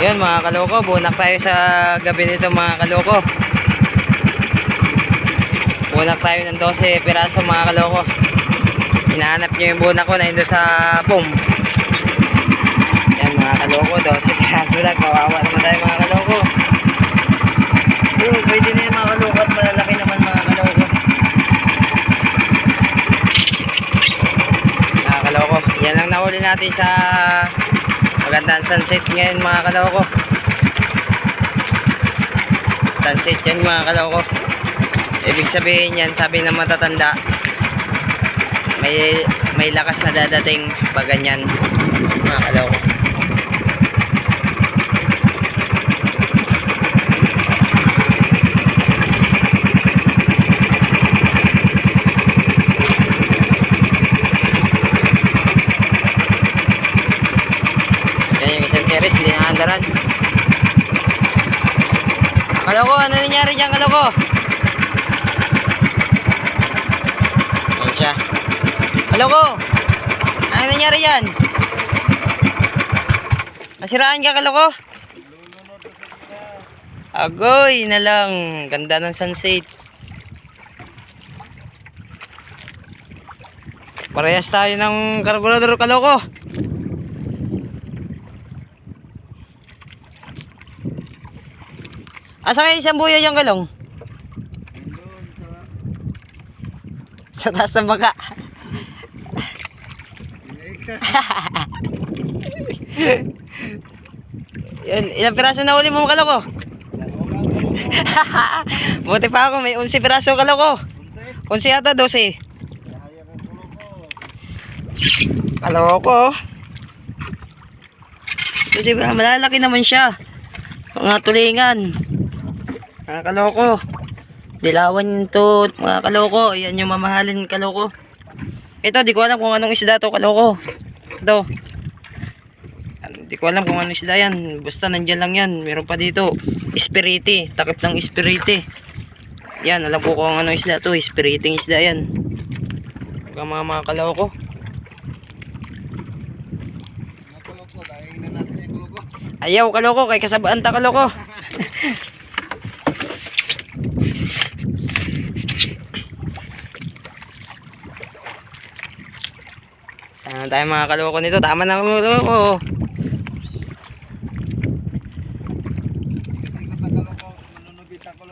Yun mga kaloko, bunak tayo sa gabi nito mga kaloko. Bunak tayo ng 12 piraso mga kaloko. Hinahanap nyo yung bunak ko na yun sa boom. Yan mga kaloko, 12 piraso lang. Kawawa naman tayo mga kaloko. Pwede na yung mga kaloko at malalaki naman mga kaloko. Mga kaloko, yan lang nahuli natin sa magandang sunset ngayon mga kaloko. Sunset yan mga kaloko. Ibig sabihin yan, sabi ng matatanda, may lakas na dadating pag ganyan mga kaloko. Series, hindi na andaran. Kaloko, ano nangyari dyan kaloko? Ayan siya. Kaloko, ano nangyari dyan? Nasiraan ka kaloko? Agoy na lang. Ganda ng sunset. Parehas tayo ng carburetor kaloko. Asa kayo isang buya yung galong? Sa taas ng baka. Yan, ilang piraso na uli mo kaloko? Buti pa ako, may 11 piraso kaloko. 11 ata, 12. Kaloko. Kasi malalaki naman siya. Mga tulingan. Mga kaloko, dilawan to mga kaloko. Ayan yung mamahalin kaloko. Ito di ko alam kung anong isda to kaloko. Ito di ko alam kung anong isda yan. Basta nandyan lang yan. Meron pa dito espiriti, takip ng espiriti. Yan, alam ko kung anong isda to. Espiriting isda yan. Mga kaloko. Ayaw kaloko, kay kasabaan ta kaloko. Tayo mga kaloko nito. Tama na kaloko.